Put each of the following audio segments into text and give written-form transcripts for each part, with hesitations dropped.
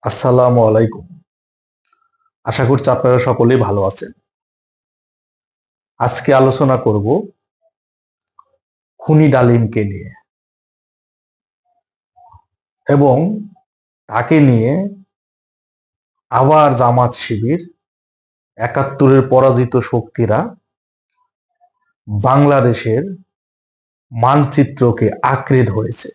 আসসালামু আলাইকুম। আশা করছি আপনারা সকলেই ভালো আছেন। আজকে আলোচনা করব খুনি ডালিমকে নিয়ে এবং তাকে নিয়ে আবার জামাত শিবির ৭১-এর পরাজিত শক্তিরা বাংলাদেশের মানচিত্রকে আঁকড়ে ধরেছে।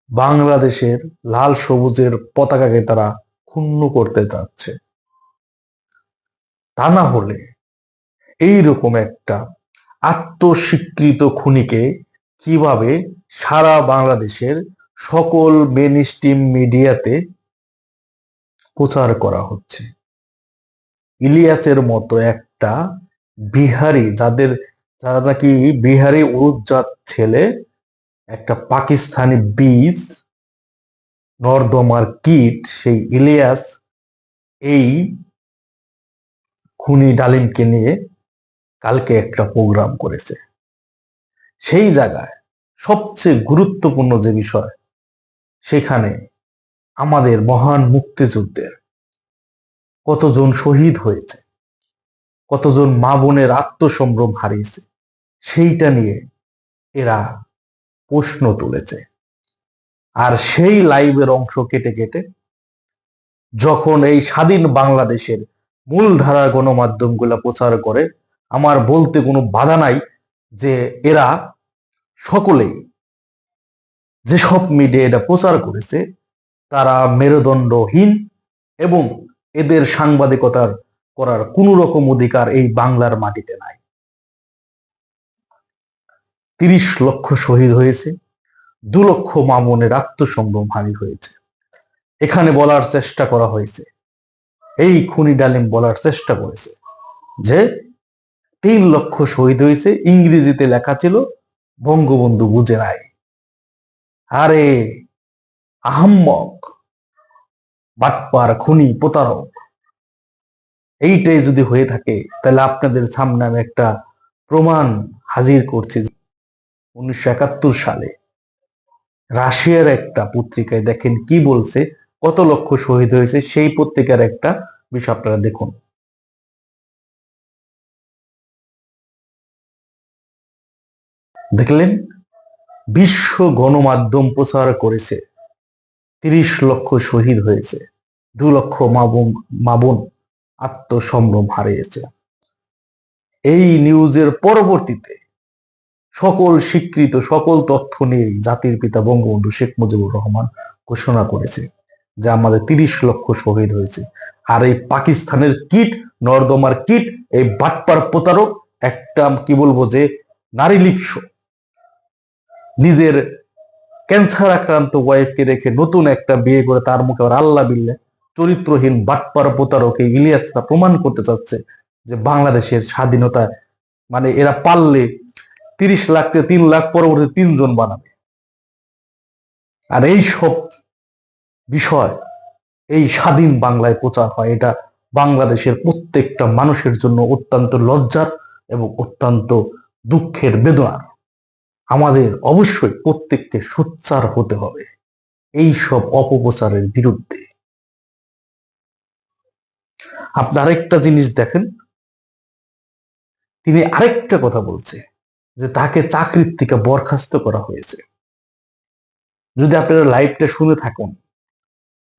বাংলাদেশের লাল সবুজের পতাকাকে তারা ক্ষুণ্ণ করতে চাচ্ছে। তা না হলে এইরকম একটা আত্মস্বীকৃত খুনিকে কিভাবে সারা বাংলাদেশের সকল মেইনস্ট্রিম মিডিয়াতে প্রচার করা হচ্ছে। ইলিয়াসের মতো একটা বিহারি, যারা নাকি বিহারি উরুজাত ছেলে, একটা পাকিস্তানি বীজ, নর্দমার কীট, সেই ইলিয়াস এই খুনি ডালিমকে নিয়ে কালকে একটা প্রোগ্রাম করেছে। সেই জায়গায় সবচেয়ে গুরুত্বপূর্ণ যে বিষয়, সেখানে আমাদের মহান মুক্তিযুদ্ধের কতজন শহীদ হয়েছে, কতজন মা বোনের আত্মসম্ভ্রম হারিয়েছে, সেইটা নিয়ে এরা প্রশ্ন তুলেছে। আর সেই লাইভের অংশ কেটে কেটে যখন এই স্বাধীন বাংলাদেশের মূলধারা গণমাধ্যমগুলো প্রচার করে, আমার বলতে কোনো বাধা নাই যে এরা সকলেই, যেসব মিডিয়া এটা প্রচার করেছে, তারা মেরুদণ্ডহীন এবং এদের সাংবাদিকতার করার কোন রকম অধিকার এই বাংলার মাটিতে নাই। ৩০ লক্ষ শহীদ হয়েছে, ২ লক্ষ মা বোনের আত্মসম্ভ্রম হানি হয়েছে। এখানে বলার চেষ্টা করা হয়েছে, এই খুনি ডালিম বলার চেষ্টা করেছে যে ৩ লক্ষ শহীদ হয়েছে, ইংরেজিতে লেখা ছিল, বঙ্গবন্ধু বুঝে নাই। আরে আহাম্মক, বাটপার, খুনি, প্রতারক, এইটাই যদি হয়ে থাকে তাহলে আপনাদের সামনে আমি একটা প্রমাণ হাজির করছি। ১৯৭১ সালে রাশিয়ার একটা পত্রিকায় দেখেন কি বলছে, কত লক্ষ শহীদ হয়েছে, সেই পত্রিকার একটা বিষয় আপনারা দেখুন। দেখলেন, বিশ্ব গণমাধ্যম প্রচার করেছে ৩০ লক্ষ শহীদ হয়েছে, ২ লক্ষ মা বোন আত্মসম্ভ্রম হারিয়েছে। এই নিউজের পরবর্তীতে সকল স্বীকৃত সকল তথ্য নিয়ে জাতির পিতা বঙ্গবন্ধু শেখ মুজিবুর রহমান ঘোষণা করেছে যে আমাদের ৩০ লক্ষ শহীদ হয়েছে। আর এই পাকিস্তানের কিট, নর্দমার কিট, এই বাটপার প্রতারক, একটা কি বলবো যে নারী লিপ্স, নিজের ক্যান্সার আক্রান্ত ওয়াইফকে রেখে নতুন একটা বিয়ে করে তার মুখে আবার আল্লাহ বিল্লে চরিত্রহীন বাটপার প্রতারক এই ইলিয়াসরা প্রমাণ করতে চাচ্ছে যে বাংলাদেশের স্বাধীনতা, মানে এরা পারলে ৩০ লাখকে ৩ লাখ, পরবর্তী ৩ জন বানাবে। আর এই সব বিষয় এই স্বাধীন বাংলায় প্রচার হয়, এটা বাংলাদেশের প্রত্যেকটা মানুষের জন্য অত্যন্ত লজ্জার এবং অত্যন্ত দুঃখের, বেদনার। আমাদের অবশ্যই প্রত্যেককে সোচ্চার হতে হবে এই সব অপপ্রচারের বিরুদ্ধে। আপনি আরেকটা জিনিস দেখেন, তিনি আরেকটা কথা বলছে যে তাকে চাকরির থেকে বরখাস্ত করা হয়েছে। যদি আপনারা লাইভটা শুনে থাকুন,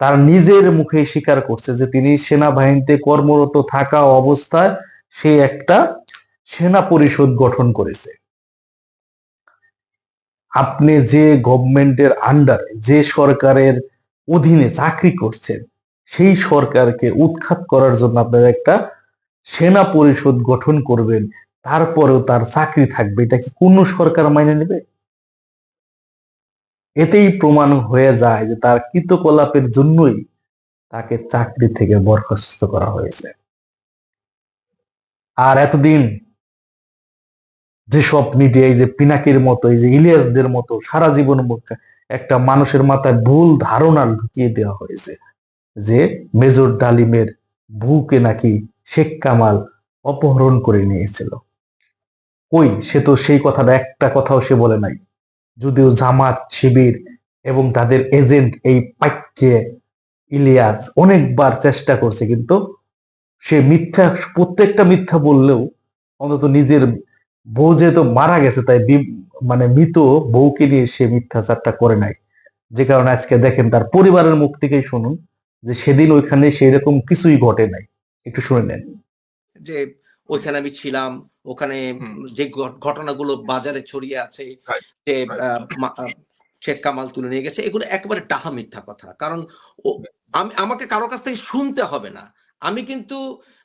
তার নিজের মুখে স্বীকার করছে যে তিনি সেনাবাহিনীতে কর্মরত থাকা অবস্থায় সে একটা সেনা পরিষদ গঠন করেছে। আপনি যে গভর্নমেন্টের আন্ডারে, যে সরকারের অধীনে চাকরি করছেন, সেই সরকারকে উৎখাত করার জন্য আপনারা একটা সেনা পরিষদ গঠন করবেন, তারপরেও তার চাকরি থাকবে, এটা কি কোন সরকার মাইনে নেবে? এতেই প্রমাণ হয়ে যায় যে তার কৃতকলাপের জন্যই তাকে চাকরি থেকে বরখাস্ত করা হয়েছে। আর এতদিন যেসব মিডিয়া, এই যে পিনাকির মতো, এই যে ইলিয়াসদের মতো সারা জীবন একটা মানুষের মাথায় ভুল ধারণা ঢুকিয়ে দেওয়া হয়েছে যে মেজর ডালিমের বউকে নাকি শেখ কামাল অপহরণ করে নিয়েছিল। কই, সে তো সেই কথাটা একটা কথাও সে বলে নাই। যদিও জামাত শিবির এবং তাদের এজেন্ট এই পাইককে ইলিয়াস অনেকবার চেষ্টা করছে, কিন্তু সে মিথ্যা, প্রত্যেকটা মিথ্যা বললেও অন্তত নিজের বউ যেহেতু মারা গেছে তাই মানে মৃত বউকে নিয়ে সে মিথ্যাচারটা করে নাই। যে কারণে আজকে দেখেন তার পরিবারের মুখ থেকেই শুনুন যে সেদিন ওইখানে সেরকম কিছুই ঘটে নাই। একটু শুনে নেন। যে ওইখানে আমি ছিলাম, ওখানে যে ঘটনাগুলো বাজারে ছড়িয়ে আছে, যে শেখ কামাল তুলে নিয়ে গেছে, এগুলো একেবারে ডাহা মিথ্যা কথা। কারণ আমাকে কারো কাছ থেকে শুনতে হবে না। আমি কিন্তু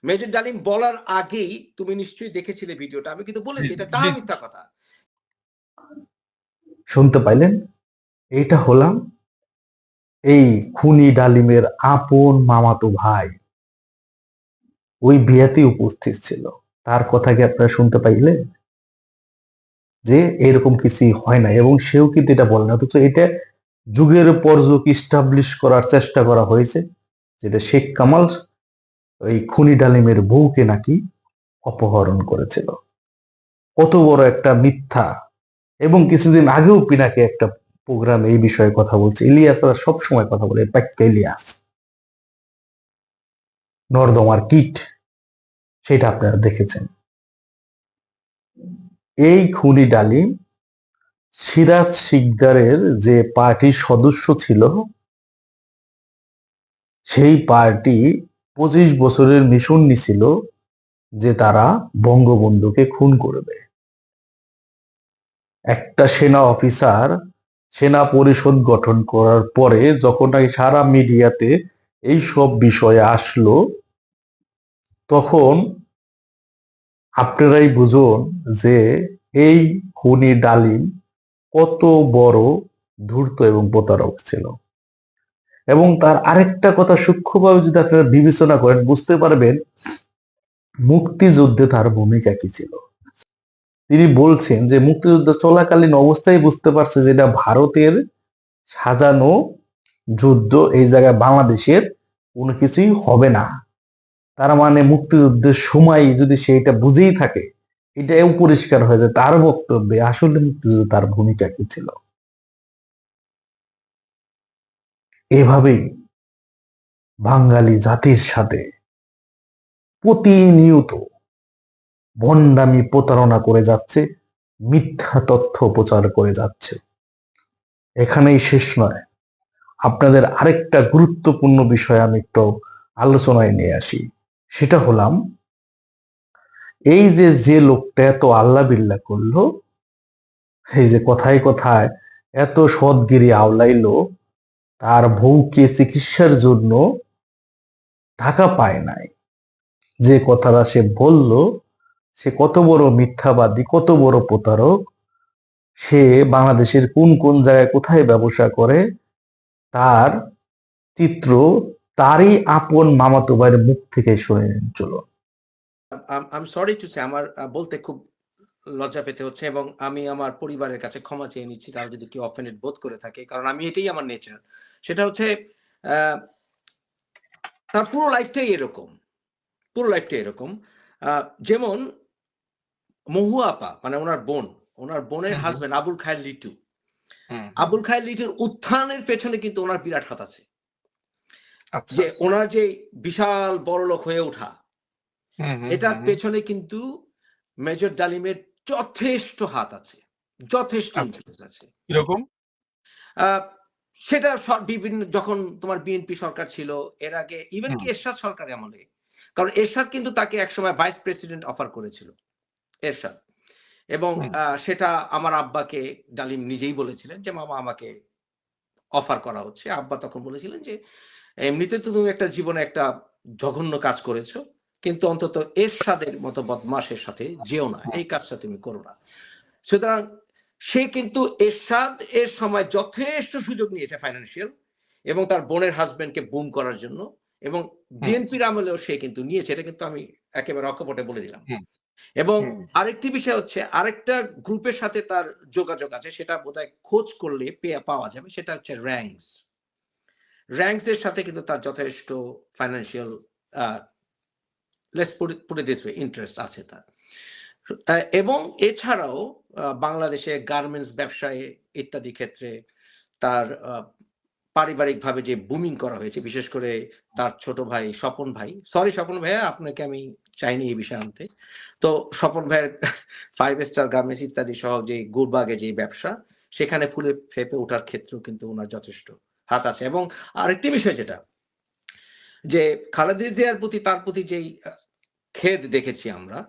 মেজর ডালিম বলার আগেই, তুমি নিশ্চয়ই দেখেছিলে ভিডিওটা, আমি কিন্তু বলেছি এটা ডাহা মিথ্যা কথা। শুনতে পাইলেন? এইটা হলাম এই খুনি ডালিমের আপন মামাতো ভাই, ওই বিয়াতে উপস্থিত ছিল। তার কথা কি আপনারা শুনতে পাইলেন যে এরকম কিছুই হয় না, এবং সেও কিন্তু এটা বলে না, অথচ এটা যুগের পর যুগ ইস্টাবলিশ করার চেষ্টা করা হয়েছে, যেটা শেখ কামাল ওই খুনি ডালিমের বউকে নাকি অপহরণ করেছিল। কত বড় একটা মিথ্যা! এবং কিছুদিন আগেও পিনাকে একটা প্রোগ্রামে এই বিষয়ে কথা বলছে। ইলিয়াসরা সব সময় কথা বলে, পাক্কা ইলিয়াস নর্দমার কিট, সেটা আপনারা দেখেছেন। এই খুনি ডালিম সিরাজ শিকদারের যে পার্টির সদস্য ছিল, সেই পার্টি 25 বছরের মিশন নিছিল যে তারা বঙ্গবন্ধুকে খুন করবে। একটা সেনা অফিসার সেনা পরিষদ গঠন করার পরে যখন নাকি সারা মিডিয়াতে এই সব বিষয়ে আসলো, তখন আপনারাই বুঝুন যে এই খুনি ডালিম কত বড় ধূর্ত এবং প্রতারক ছিল। এবং তার আরেকটা কথা সূক্ষ্মভাবে যদি আপনারা বিবেচনা করেন, বুঝতে পারবেন মুক্তিযুদ্ধে তার ভূমিকা কি ছিল। তিনি বলছেন যে মুক্তিযুদ্ধ চলাকালীন অবস্থায় বুঝতে পারছে যে এটা ভারতের সাজানো যুদ্ধ, এই জায়গায় বাংলাদেশের কোনো কিছুই হবে না। তার মানে মুক্তিযুদ্ধের সময় যদি সে এটা বুঝেই থাকে, এটাও পরিষ্কার হয়ে যায় তার বক্তব্যে আসলে মুক্তিযুদ্ধে তার ভূমিকা কি ছিল। এভাবেই বাঙালি জাতির সাথে প্রতিনিয়ত ভণ্ডামি প্রতারণা করে যাচ্ছে, মিথ্যা তথ্য প্রচার করে যাচ্ছে। এখানেই শেষ নয়, আপনাদের আরেকটা গুরুত্বপূর্ণ বিষয় আমি একটু আলোচনায় নিয়ে আসি। সেটা হলাম এই যে যে লোকটা এত আল্লাহ বিল্লাহ করলো, এই যে কথায় কথায় এত সৎগিরি আওলাইলো, তার বউকে চিকিৎসার জন্য টাকা পায় নাই, যে কথাটা সে বলল, সে কত বড় মিথ্যাবাদী, কত বড় প্রতারক। সে বাংলাদেশের কোন কোন জায়গায় কোথায় ব্যবসা করে তার চিত্র তারই আপন মামাতো ভাইয়ের মুখ থেকে শুনে নিন, চলুন। আই সরি টু সে, আমার বলতে খুব লজ্জা পেতে হচ্ছে, এবং আমি আমার পরিবারের কাছে ক্ষমা চেয়ে নিচ্ছি তারা যদি কেউ অফেন্ডেড বোধ করে থাকে, কারণ আমি এটাই আমার নেচার। সেটা হচ্ছে তার পুরো লাইফটাই এরকম, পুরো লাইফটাই এরকম। যেমন মহুয়া আপা, মানে ওনার বোনের হাজবেন্ড আবুল খায়ের লিটু। আবুল খায়ের লিটুর উত্থানের পেছনে কিন্তু ওনার বিরাট হাত আছে। যে ওনার যে বিশাল বড়লোক হয়ে ওঠা, এটার পেছনে কিন্তু মেজর ডালিমের যথেষ্ট হাত আছে, যথেষ্ট ইনফ্লুয়েন্স আছে। কিরকম? সেটা বিভিন্ন, যখন তোমার বিএনপি সরকার ছিল, এর আগে ইভেন কি এরশাদ সরকার আমলে, কারণ এরশাদ কিন্তু তাকে একসময় ভাইস প্রেসিডেন্ট অফার করেছিল, এরশাদ। এবং সেটা আমার আব্বাকে ডালিম নিজেই বলেছিলেন যে মামা আমাকে অফার করা হচ্ছে। আব্বা তখন বলেছিলেন যে এমনিতে তো তুমি একটা জীবনে একটা জঘন্য কাজ করেছো, কিন্তু অন্তত এরশাদের মতো বদমাশের সাথে যেও না, এই কাজটা তুমি করো না। সুতরাং সে কিন্তু এরশাদ এর সময় যথেষ্ট সুযোগ নিয়েছে ফাইন্যান্সিয়াল, এবং তার বোনের হাজবেন্ডকে বুম করার জন্য, এবং বিএনপির আমলেও সে কিন্তু নিয়েছে, এটা কিন্তু আমি একেবারে অকপটে বলে দিলাম। এবং আরেকটি বিষয় হচ্ছে, আরেকটা গ্রুপের সাথে তার যোগাযোগ আছে, সেটা বোধহয় খোঁজ করলে পাওয়া যাবে, সেটা হচ্ছে র্যাঙ্কস। র্যাঙ্কস এর সাথে কিন্তু তার যথেষ্ট financial, let's put it this way, interest আছে তার। এবং এছাড়াও বাংলাদেশে গার্মেন্টস ব্যবসায় ইত্যাদি ক্ষেত্রে তার পারিবারিকভাবে যে বুমিং করা হয়েছে, বিশেষ করে তার ছোট ভাই স্বপন ভাই, সরি স্বপন ভাইয়া, আপনাকে আমি চাইনি এই বিষয়ে আনতে। তো স্বপন ভাইয়ের 5 স্টার গার্মেন্টস ইত্যাদি সহ যে গুলবাগে যে ব্যবসা, সেখানে ফুলে ফেঁপে ওঠার ক্ষেত্রেও কিন্তু উনার যথেষ্ট হাত আছে। এবং আরেকটি বিষয় যেটা, যে খালেদা জিয়ার প্রতি, তার প্রতি যেই খেদ দেখেছি আমরা,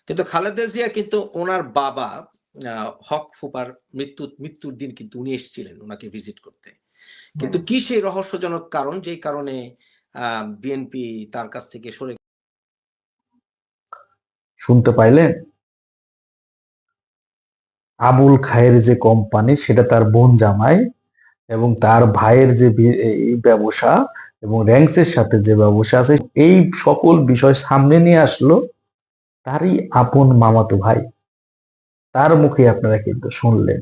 কিন্তু খালেদা জিয়া কিন্তু ওনার বাবা হক ফুপার মৃত্যুর দিন কিন্তু উনি এসেছিলেন ওনাকে ভিজিট করতে। কিন্তু কি সেই রহস্যজনক কারণ যেই কারণে বিএনপি তার কাছ থেকে সরে শুনতে পাইলেন? আবুল খায়ের যে কোম্পানি, সেটা তার বোন জামাই, এবং তার ভাইয়ের যে এই ব্যবসা এবং র্যাঙ্কসের সাথে যে ব্যবসা আছে, এই সকল বিষয় সামনে নিয়ে আসলো তারই আপন মামাতো ভাই। তার মুখে আপনারা কিন্তু শুনলেন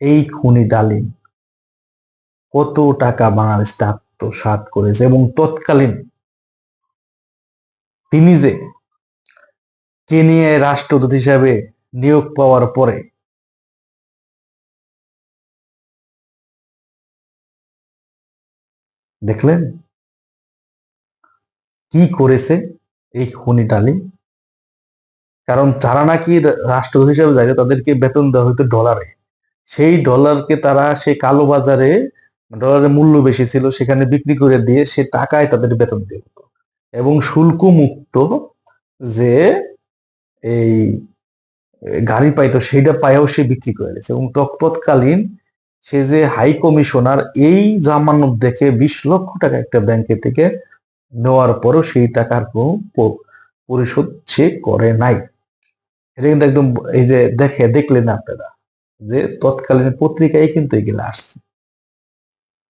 এই খুনি ডালিম কত টাকা বাংলাদেশ আত্মসাৎ করেছে, এবং তৎকালীন তিনি যে কেনিয়ায় রাষ্ট্রদূত হিসাবে নিয়োগ পাওয়ার পরে দেখলেন কি করেছে এই খুনি ডালিম। কারণ যারা নাকি রাষ্ট্রদূত হিসাবে যায় তাদেরকে বেতন দেওয়া হতো ডলারে, সেই ডলারকে তারা সেই কালো বাজারে, ডলারের মূল্য বেশি ছিল সেখানে বিক্রি করে দিয়ে সে টাকায় তাদের বেতন দিয়ে হতো, এবং শুল্ক মুক্ত যে এই গাড়ি পাইতো সেইটা পাইও সে বিক্রি করে দিয়েছে। এবং তৎকালীন সে যে হাই কমিশনার, এই জামানত দেখে 20 লক্ষ টাকা একটা ব্যাংকে থেকে নেওয়ার পরও সেই টাকার কোনো পরিশোধ সে করে নাই। এটা কিন্তু একদম, এই যে দেখলেন আপনারা যে তৎকালীন পত্রিকায় কিন্তু এগুলো আসছে।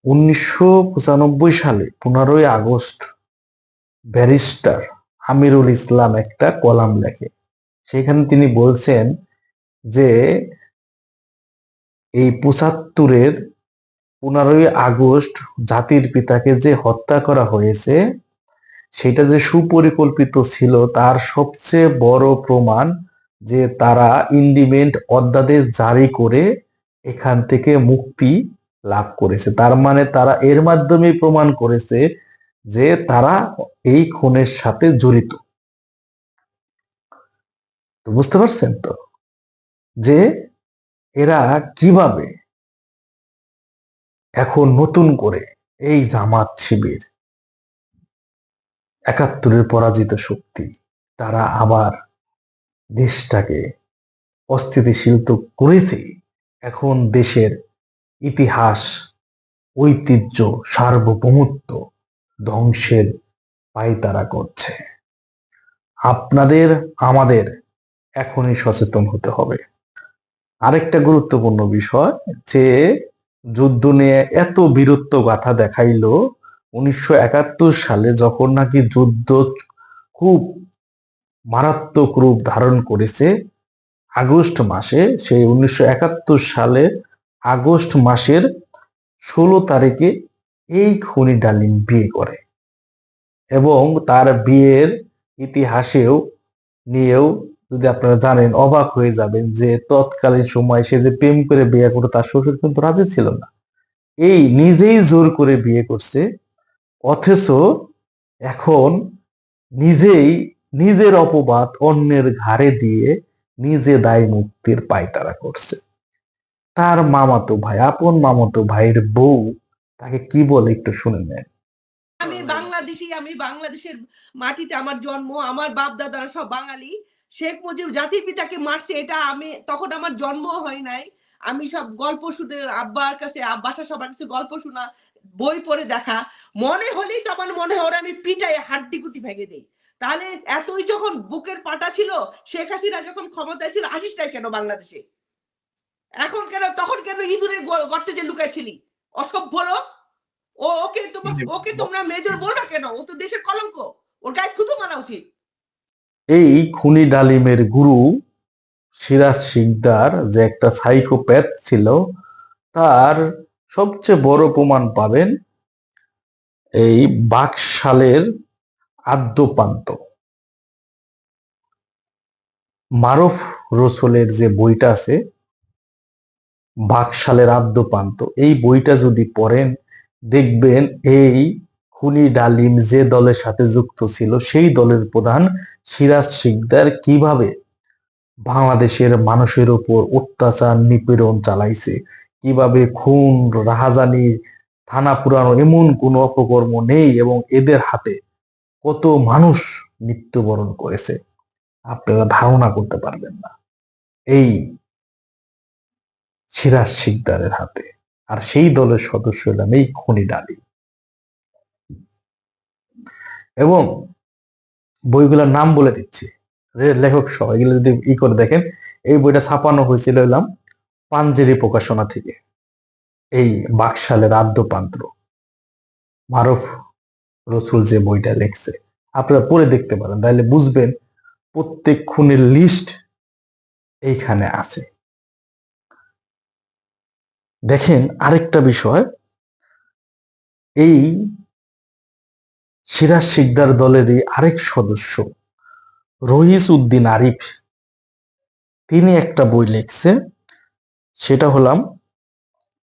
1995 সালে 15ই আগস্ট ব্যারিস্টার আমিরুল ইসলাম একটা কলাম লেখে, সেখানে তিনি বলছেন যে এই 75-এর 15ই আগস্ট জাতির পিতাকে যে হত্যা করা হয়েছে, সেটা যে সুপরিকল্পিত ছিল তার সবচেয়ে বড় প্রমাণ যে তারা ইন্ডিমেন্ট অধ্যাদেশ জারি করে এখান থেকে মুক্তি লাভ করেছে। তার মানে তারা এর মাধ্যমে প্রমাণ করেছে যে তারা এই খুনের সাথে জড়িত। তো বুঝতে পারছেন তো যে এরা কিভাবে এখন নতুন করে এই জামাত শিবির, 71-এর পরাজিত শক্তি, তারা আবার দেশটাকে অস্থিতিশীল তো করেছে, এখন দেশের ইতিহাস, ঐতিহ্য, সার্বভৌমত্ব ধ্বংসের পায়তারা করছে। আপনাদের আমাদের এখনই সচেতন হতে হবে। আরেকটা গুরুত্বপূর্ণ বিষয়, যে যুদ্ধ নিয়ে এত বীরত্ব গাথা দেখাইলো 1971 সালে, যখন নাকি যুদ্ধ খুব মারাত্মক রূপ ধারণ করেছে আগস্ট মাসে, সেই 1971 সালে আগস্ট মাসের 16 তারিখে এই খুনি ডালিম বিয়ে করে, এবং তার বিয়ের ইতিহাসেও নিয়েও যদি আপনারা জানেন অবাক হয়ে যাবেন যে তৎকালীন সময় সে যে প্রেম করে বিয়ে করতো তার শ্বশুর কিন্তু রাজি ছিল না, এই নিজেই জোর করে বিয়ে করছে। অথচ এখন নিজেই নিজের অপবাদ অন্যের ঘাড়ে দিয়ে নিজে দায় মুক্তির পায়তারা করছে। তার মামাতো ভাই, আপন মামাতো ভাইয়ের বউ তাকে কি বলে একটু শুনে নেন। আমি বাংলাদেশি, আমি বাংলাদেশের মাটিতে আমার জন্ম, আমার বাপ দাদারা সব বাঙালি। শেখ মুজিব জাতির পিতাকে মারছে, এটা আমি তখন আমার জন্ম হয় নাই। আমি সব গল্প শুনে আব্বার কাছে, বাসা সবার কাছে গল্প শোনা, বই পড়ে দেখা, মনে হলেই তো আমার মনে হয় আমি পিটাই হাড্ডি গুটি ভেঙে দেই। তাহলে এতই যখন বুকের পাটা ছিল, শেখ হাসিনা যখন ক্ষমতায় ছিল, আসিস নাই কেন বাংলাদেশে? এখন কেন, তখন কেন ইঁদুরের গর্তে যে লুকাইছিলি? অসভ্য লোক। ওকে তোমরা মেজর বলবা কেন? ও তো দেশের কলঙ্ক। ওর গায়ে থুতু মারা উচিত। এই খুনি ডালিমের গুরু সিরাজ শিকদার যে একটা সাইকোপ্যাথ ছিল, তার সবচেয়ে বড় প্রমাণ পাবেন এই বাকশালের আদ্যোপান্ত। মারুফ রসুলের যে বইটা আছে বাকশালের আদ্যোপান্ত, এই বইটা যদি পড়েন দেখবেন এই খুনি ডালিম যে দলের সাথে যুক্ত ছিল সেই দলের প্রধান সিরাজ শিকদার কিভাবে বাংলাদেশের মানুষের উপর অত্যাচার নিপীড়ন চালাইছে, কিভাবে খুন রাহাজানি থানা পুরানো এমন কোনো অপকর্ম নেই, এবং এদের হাতে কত মানুষ মৃত্যুবরণ করেছে আপনারা ধারণা করতে পারবেন না এই সিরাজ শিকদারের হাতে। আর সেই দলের সদস্য হলাম এই খুনি ডালিম। এবং বইগুলোর নাম বলে দিচ্ছি, লেখক সহ এগুলো যদি করে দেখেন, এই বইটা ছাপানো হয়েছিল হলাম পাঞ্জেরি প্রকাশনা থেকে, এই বাকশালের আদ্যপান্ত্র মারুফ রসুল যে বইটা লেখছে, আপনারা পড়ে দেখতে পারেন, তাহলে বুঝবেন প্রত্যেক খুনের লিস্ট এইখানে আছে। দেখেন আরেকটা বিষয়, এই সিরাজ শিকদার দলেরই আরেক সদস্য রইস উদ্দিন আরিফ, তিনি একটা বই লিখছে, সেটা হলাম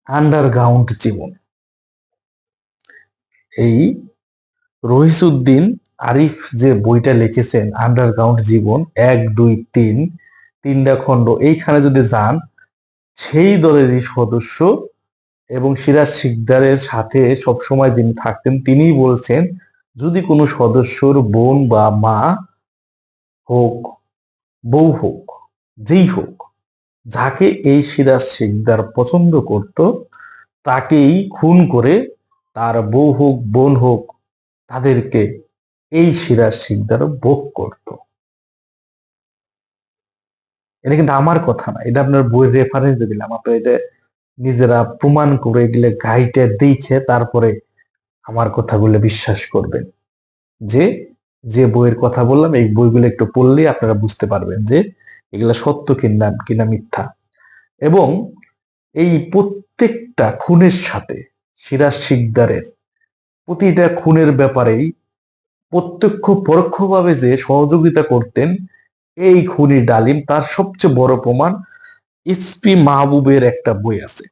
আন্ডারগ্রাউন্ড জীবন। এই রইস উদ্দিন আরিফ যে বইটা লিখেছেন আন্ডারগ্রাউন্ড জীবন 1, 2, 3 তিনটা খণ্ড, এইখানে যদি যান সেই দলেরই সদস্য এবং সিরাজ শিকদারের সাথে সবসময় যিনি থাকতেন তিনি বলছেন, যদি কোনো সদস্যর বোন বা মা হোক, বউ হোক, যেই হোক, যাকে এই সিরাজ শিকদার পছন্দ করত তাকেই খুন করে তার বউ হোক বোন হোক তাদেরকে এই সিরাজ শিকদার ভোগ করত। এটা কিন্তু আমার কথা না, এটা আপনার বইয়ের রেফারেন্স দিলাম, আপনার এটা নিজেরা প্রমাণ করে এগুলো গাইডে দেখে তারপরে আমার কথাগুলো বিশ্বাস করবেন। যে যে বইয়ের কথা বললাম এই বইগুলো একটু পড়লে আপনারা বুঝতে পারবেন যে এগুলা সত্য কিনা কিনা মিথ্যা। এবং এই প্রত্যেকটা খুনের সাথে সিরাজ শিকদারের প্রতিটা খুনের ব্যাপারেই প্রত্যক্ষ পরোক্ষভাবে যে সহযোগিতা করতেন এই খুনি ডালিম, তার সবচেয়ে বড় প্রমাণ এসপি মাহবুবের একটা বই আছে,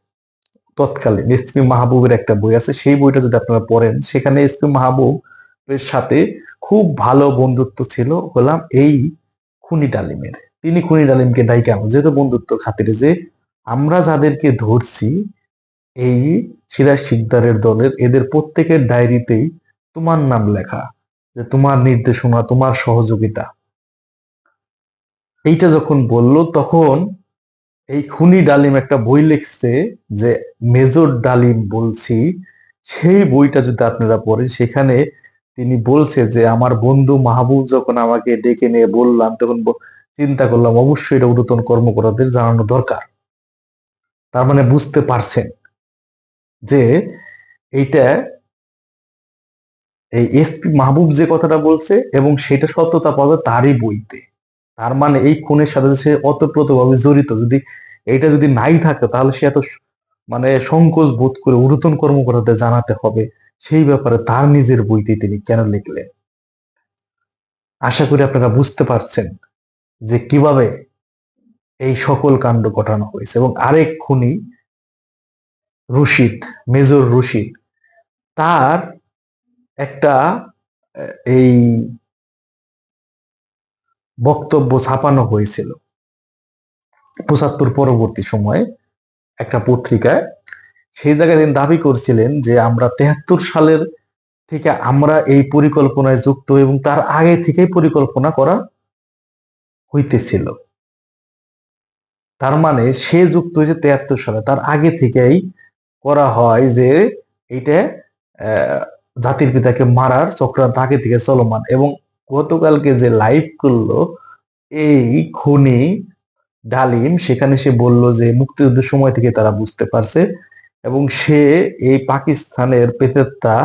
তৎকালীন এসপি মাহবুবের একটা বই আছে, সেই বইটা যদি আপনারা পড়েন সেখানে এসপি মাহবুবের সাথে খুব ভালো বন্ধুত্ব ছিল হলাম এই খুনি ডালিমের। তিনি খুনি ডালিমকে ডাইকা যেহেতু বন্ধুত্ব খাতিরে, যে আমরা যাদেরকে ধরছি এই সিরাজ শিকদারের দলের এদের প্রত্যেকের ডায়েরিতেই তোমার নাম লেখা, যে তোমার নির্দেশনা তোমার সহযোগিতা। এইটা যখন বলল তখন এই খুনি ডালিম একটা বই লিখছে যে মেজর ডালিম বলছি, সেই বইটা যদি আপনারা পড়েন সেখানে তিনি বলছে যে আমার বন্ধু মাহবুব যখন আমাকে ডেকে নিয়ে বললাম তখন চিন্তা করলাম অবশ্যই এটা ঊর্ধ্বতন কর্মকর্তাদের জানানো দরকার। তার মানে বুঝতে পারছেন যে এইটা এই এসপি মাহবুব যে কথাটা বলছে এবং সেটা সত্যতা পাওয়া যায় তারই বইতে। তার মানে এই খুনের সাথে সে অতপ্রতভাবে জড়িত, যদি এটা যদি নাই থাকে তাহলে সে এত মানে সংকোচ বোধ করে ঊর্ধ্বতন কর্মকর্তাদের জানাতে হবে সেই ব্যাপারে তার নিজের বইতে তিনি কেন লিখলেন। আশা করি আপনারা বুঝতে পারছেন যে কিভাবে এই সকল কাণ্ড ঘটানো হয়েছে। এবং আরেক খুনি রশিদ, মেজর রশিদ, তার একটা এই বক্তব্য ছাপানো হয়েছিল 75 পরবর্তী সময়ে একটা পত্রিকায়। সেই জায়গায় তিনি দাবি করছিলেন যে আমরা 73 সালের থেকে আমরা এই পরিকল্পনায় যুক্ত এবং তার আগে থেকেই পরিকল্পনা করা হইতেছিল। তার মানে সে যুক্ত হয়েছে 73 সালে, তার আগে থেকেই করা হয় যে এইটা জাতির পিতাকে মারার চক্রান্ত আগে থেকে চলমান। এবং গতকালকে যে লাইভ করলো এই খুনি ডালিম, সেখানে সে বলল যে মুক্তিযুদ্ধের সময় থেকে তারা বুঝতে পারছে এবং সে এই পাকিস্তানের পেতেত্তা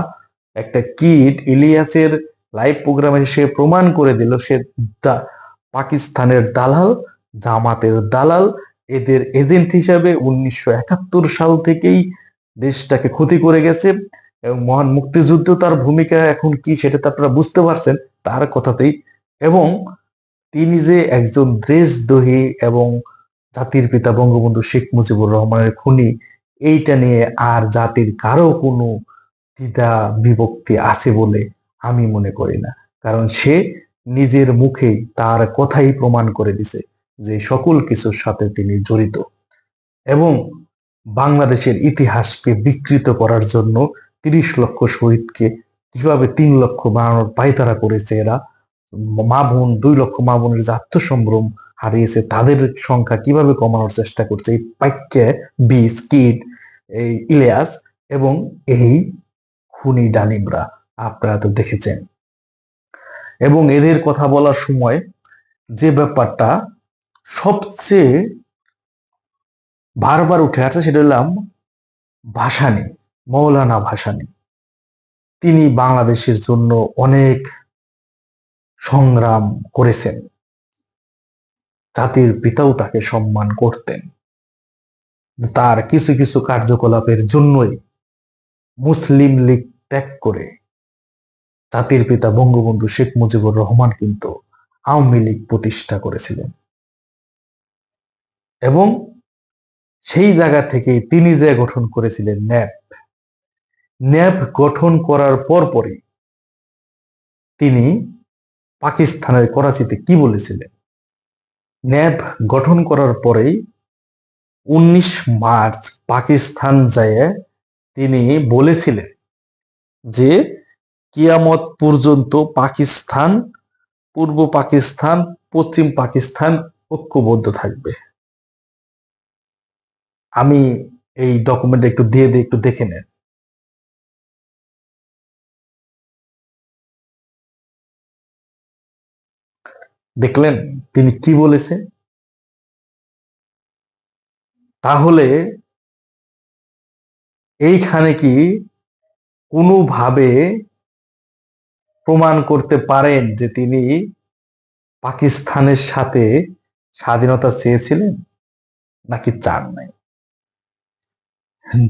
একটা কিট ইলিয়াসের লাইভ প্রোগ্রামে সে প্রমাণ করে দিল সে পাকিস্তানের দালাল, জামাতের দালাল, এদের এজেন্ট হিসাবে 1971 সাল থেকেই দেশটাকে ক্ষতি করে গেছে। এবং মহান মুক্তিযুদ্ধ তার ভূমিকা এখন কি সেটা তো আপনারা বুঝতে পারছেন তার কথাতেই। এবং তিনি যে একজন দেশদ্রোহী এবং জাতির পিতা বঙ্গবন্ধু শেখ মুজিবুর রহমানের খুনি, এইটা নিয়ে আর জাতির কারো কোনো দ্বিধা বিভক্তি আছে বলে আমি মনে করি না, কারণ সে নিজের মুখেই তার কথাই প্রমাণ করে দিছে যে সকল কিছুর সাথে তিনি জড়িত। এবং বাংলাদেশের ইতিহাসকে বিকৃত করার জন্য ৩০ লক্ষ শহীদকে কিভাবে ৩ লক্ষ বানানোর পায়তারা করেছে এরা, মা বোন ২ লক্ষ মা বোনের যে আত্মসম্ভ্রম হারিয়েছে তাদের সংখ্যা কিভাবে কমানোর চেষ্টা করছে এই পাইক্যে, বিস, কিড, এই ইলিয়াস এবং এই খুনি ডালিমরা, আপনারা তো দেখেছেন। এবং এদের কথা বলার সময় যে ব্যাপারটা সবচেয়ে বারবার উঠে আসছে সেটা হলাম ভাসানী, মৌলানা ভাসানী। তিনি বাংলাদেশের জন্য অনেক সংগ্রাম করেছেন, জাতির পিতাও তাকে সম্মান করতেন। তার কিছু কিছু কার্যকলাপের জন্যই মুসলিম লীগ ত্যাগ করে জাতির পিতা বঙ্গবন্ধু শেখ মুজিবুর রহমান কিন্তু আওয়ামী লীগ প্রতিষ্ঠা করেছিলেন। এবং সেই জায়গা থেকে তিনি যে গঠন করেছিলেন ন্যাপ, ন্যাপ গঠন করার পরপরই তিনি পাকিস্তানের করাচিতে কি বলেছিলেন, ন্যাপ গঠন করার পরেই 19 মার্চ পাকিস্তান যায় তিনি বলেছিলেন যে কিয়ামত পর্যন্ত পাকিস্তান, পূর্ব পাকিস্তান, পশ্চিম পাকিস্তান ঐক্যবদ্ধ থাকবে। আমি এই ডকুমেন্ট একটু দিয়ে দিই, একটু দেখে নেন। দেখলেন তিনি কি বলেছে? তাহলে এইখানে কি কোনোভাবে প্রমাণ করতে পারেন যে তিনি পাকিস্তানের সাথে স্বাধীনতা চেয়েছিলেন নাকি চান নাই?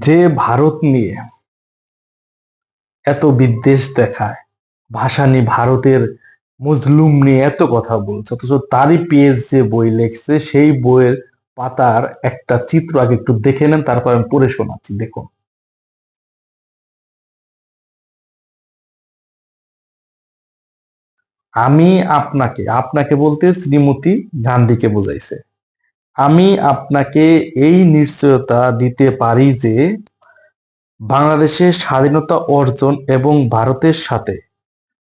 যে ভারত নিয়ে এত বিদ্বেষ দেখায়, ভাসানী ভারতের মজলুম নিয়ে এত কথা বলছে, অথচ তারই পেজ যে বই লেখছে সেই বইয়ের পাতার একটা চিত্র আগে একটু দেখে নেন, তারপর আমি পড়ে শোনাচ্ছি, দেখুন। আমি আপনাকে, আপনাকে বলতে শ্রীমতী গান্ধীকে বোঝাইছে, আমি আপনাকে এই নিশ্চয়তা দিতে পারি যে বাংলাদেশের স্বাধীনতা অর্জন এবং ভারতের সাথে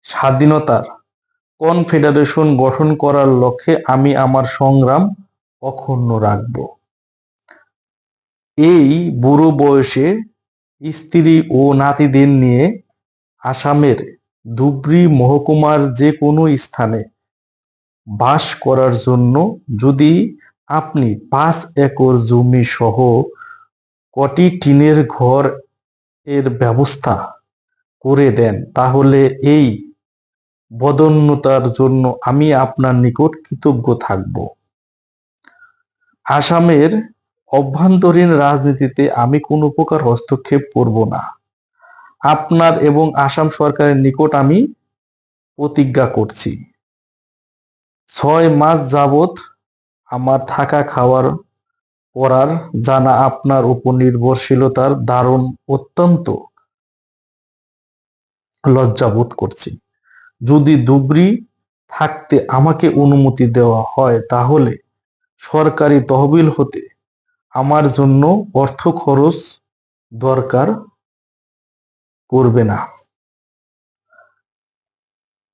স্বাধীনতার কনফেডারেশন গঠন করার লক্ষ্যে আমি আমার সংগ্রাম অক্ষুণ্ণ রাখব। এই বুড়ো বয়সে স্ত্রী ও নাতিদের নিয়ে আসামের ধুবড়ী মহকুমার যে কোনো স্থানে বাস করার জন্য যদি আপনি 5 একর জমি সহ কটি টিনের ঘর এর ব্যবস্থা করে দেন, তাহলে এই বদান্যতার জন্য আমি আপনার নিকট কৃতজ্ঞ থাকব। আসামের অভ্যন্তরীণ রাজনীতিতে আমি কোনো প্রকার হস্তক্ষেপ করব না। আপনার এবং আসাম সরকারের নিকট আমি প্রতিজ্ঞা করছি, 6 মাস যাবৎ আমার থাকা খাওয়ার পড়ার জানা আপনার উপর নির্ভরশীলতার দারুণ অত্যন্ত লজ্জাবোধ করছি। যদি ধুবড়ী থাকতে আমাকে অনুমতি দেওয়া হয় তাহলে সরকারি তহবিল হতে আমার জন্য অর্থ খরচ দরকার করবে না।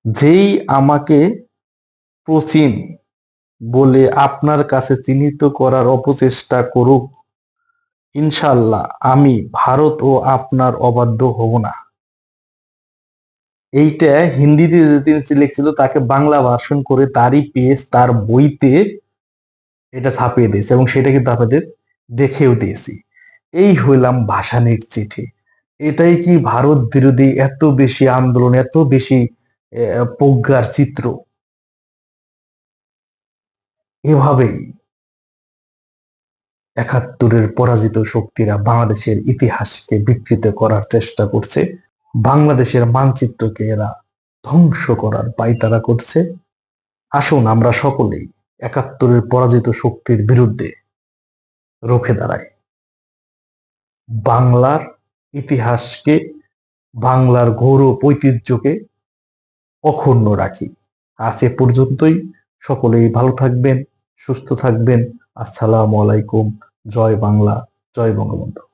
যেই আমাকে প্রাচীন বলে আপনার কাছে চিহ্নিত করার অপচেষ্টা করুক, ইনশাল্লাহ আমি ভারত ও আপনার অবাধ্য হব না। এইটা হিন্দিতে যে তিনি লিখছিল তাকে বাংলা ভার্সন করে তারই পেজ তার বইতে এটা ছাপিয়ে দিয়েছে এবং সেটা কিন্তু আপনাদের দেখেও দিয়েছি। এই হইলাম ভাসানীর চিঠি। এটাই কি ভারত বিরোধী এত বেশি আন্দোলন, এত বেশি প্রজ্ঞার চিত্র? এভাবেই ৭১-এর পরাজিত শক্তিরা বাংলাদেশের ইতিহাসকে বিকৃত করার চেষ্টা করছে, বাংলাদেশের মানচিত্রকে এরা ধ্বংস করার পায়তারা করছে। আসুন আমরা সকলেই ৭১-এর পরাজিত শক্তির বিরুদ্ধে রুখে দাঁড়াই, বাংলার ইতিহাসকে বাংলার গৌরব ঐতিহ্যকে অক্ষুণ্ণ রাখি। আজ এ পর্যন্তই। সকলেই ভালো থাকবেন, সুস্থ থাকবেন। আসসালামু আলাইকুম। জয় বাংলা, জয় বঙ্গবন্ধু।